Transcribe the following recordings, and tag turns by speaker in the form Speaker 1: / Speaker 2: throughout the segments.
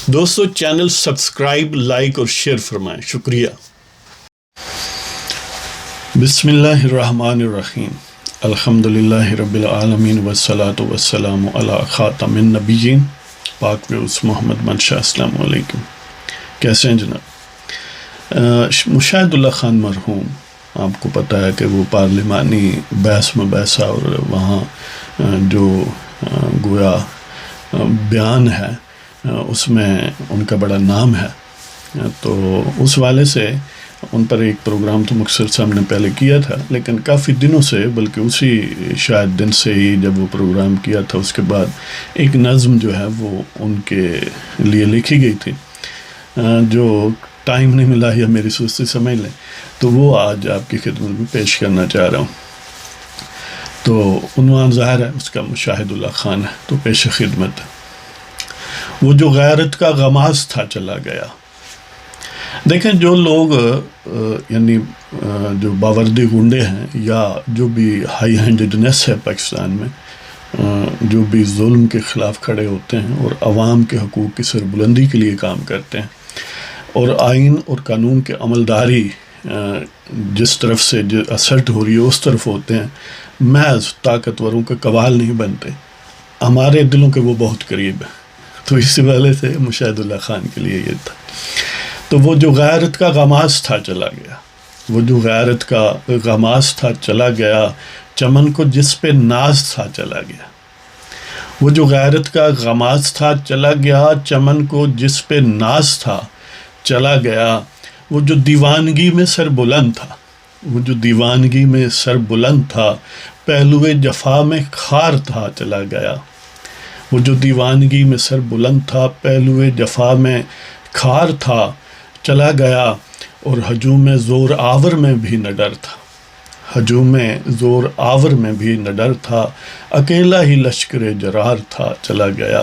Speaker 1: دوستو channel subscribe, like اور share فرمائیں، شکریہ۔ بسم اللہ الرحمن الرحیم، الحمدللہ رب العالمین والصلاة والسلام علی خاتم النبیین پاک اس محمد منشا۔ السلام علیکم، کیسے ہیں جناب؟ مشاہد اللہ خان مرحوم، آپ کو پتہ ہے کہ وہ پارلیمانی بحث مباحثہ اور وہاں جو گویا بیان ہے اس میں ان کا بڑا نام ہے، تو اس والے سے ان پر ایک پروگرام تو مختصر سے ہم نے پہلے کیا تھا، لیکن کافی دنوں سے، بلکہ اسی شاید دن سے ہی جب وہ پروگرام کیا تھا اس کے بعد ایک نظم جو ہے وہ ان کے لیے لکھی گئی تھی، جو ٹائم نہیں ملا یا میری سستی سمجھ لیں، تو وہ آج آپ کی خدمت میں پیش کرنا چاہ رہا ہوں۔ تو عنوان ظاہر ہے اس کا مشاہد اللہ خان ہے، تو پیش خدمت ہے۔ وہ جو غیرت کا غماز تھا چلا گیا۔ دیکھیں، جو لوگ یعنی جو باوردی گنڈے ہیں یا جو بھی ہائی ہینڈڈنیس ہے پاکستان میں، جو بھی ظلم کے خلاف کھڑے ہوتے ہیں اور عوام کے حقوق کی سربلندی کے لیے کام کرتے ہیں، اور آئین اور قانون کے عملداری جس طرف سے جو اسرٹ ہو رہی ہے اس طرف ہوتے ہیں، محض طاقتوروں کے قوال نہیں بنتے، ہمارے دلوں کے وہ بہت قریب ہیں۔ تو اسی والے سے مشاہد اللہ خان کے لیے یہ تھا۔ تو وہ جو غیرت کا غماز تھا چلا گیا، وہ جو غیرت کا غماز تھا چلا گیا، چمن کو جس پہ ناز تھا چلا گیا۔ وہ جو غیرت کا غماز تھا چلا گیا، چمن کو جس پہ ناز تھا چلا گیا۔ وہ جو دیوانگی میں سر بلند تھا، وہ جو دیوانگی میں سر بلند تھا، پہلوۂ جفا میں خار تھا چلا گیا۔ وہ جو دیوانگی میں سر بلند تھا، پہلوۂ جفا میں خار تھا چلا گیا، اور ہجوم زور آور میں بھی نہ ڈر تھا، ہجوم زور آور میں بھی نہ ڈر تھا، اکیلا ہی لشکر جرار تھا چلا گیا۔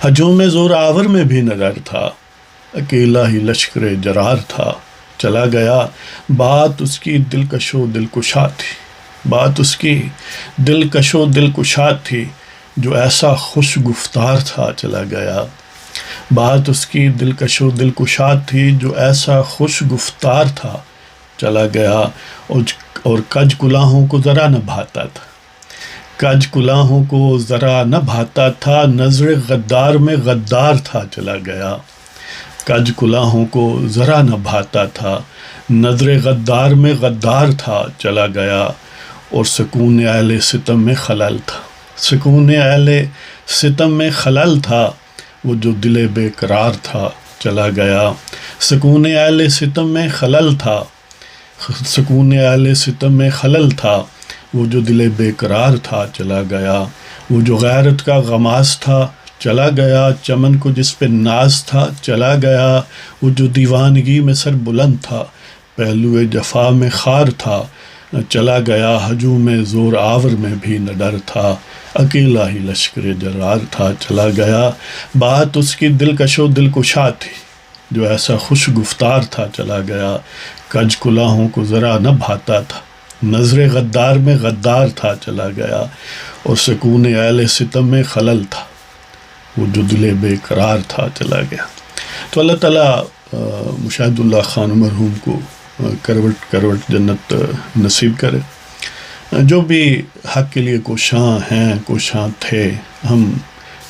Speaker 1: ہجوم زور آور میں بھی نہ ڈر تھا، اکیلا ہی لشکر جرار تھا چلا گیا۔ بات اس کی دلکش و دلکشا تھی، بات اس کی دلکش و دلکشا تھی، جو ایسا خوش گفتار تھا چلا گیا۔ بات اس کی دلکش و دلکشا تھی، جو ایسا خوش گفتار تھا چلا گیا، اور کج کلاہوں کو ذرا نہ بھاتا تھا، کج کلاہوں کو ذرا نہ بھاتا تھا، نظر غدار میں غدار تھا چلا گیا۔ کج کلاہوں کو ذرا نہ بھاتا تھا، نظر غدار میں غدار تھا چلا گیا، اور سکون اہل ستم میں خلل تھا، سکون اہل ستم میں خلل تھا، وہ جو دل بے قرار تھا چلا گیا۔ سکون اہل ستم میں خلل تھا، سکون اہل ستم میں خلل تھا، وہ جو دل بے قرار تھا چلا گیا۔ وہ جو غیرت کا غماز تھا چلا گیا، چمن کو جس پہ ناز تھا چلا گیا۔ وہ جو دیوانگی میں سر بلند تھا، پہلوئے جفا میں خار تھا چلا گیا، ہجوم زور آور میں بھی نہ ڈر تھا، اکیلا ہی لشکر جرار تھا چلا گیا۔ بات اس کی دلکش و دلکشا تھی، جو ایسا خوش گفتار تھا چلا گیا، کج کلاہوں کو ذرا نہ بھاتا تھا، نظر غدار میں غدار تھا چلا گیا، اور سکون اہل ستم میں خلل تھا، وہ جو دل بے قرار تھا چلا گیا۔ تو اللہ تعالیٰ مشاہد اللہ خان مرحوم کو کروٹ کروٹ جنت نصیب کرے۔ جو بھی حق کے لیے کوشاں ہیں، کوشاں تھے، ہم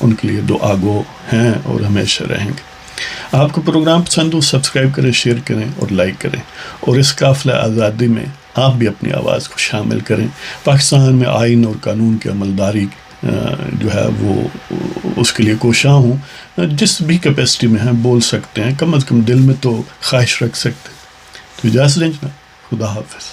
Speaker 1: ان کے لیے دعا گو ہیں اور ہمیشہ رہیں گے۔ آپ کو پروگرام پسند ہو، سبسکرائب کریں، شیئر کریں اور لائک کریں، اور اس قافلہ آزادی میں آپ بھی اپنی آواز کو شامل کریں۔ پاکستان میں آئین اور قانون کی عملداری جو ہے وہ اس کے لیے کوشاں ہوں، جس بھی کیپیسٹی میں ہیں بول سکتے ہیں، کم از کم دل میں تو خواہش رکھ سکتے ہیں۔ تو اجازت دیں جناب، خدا حافظ۔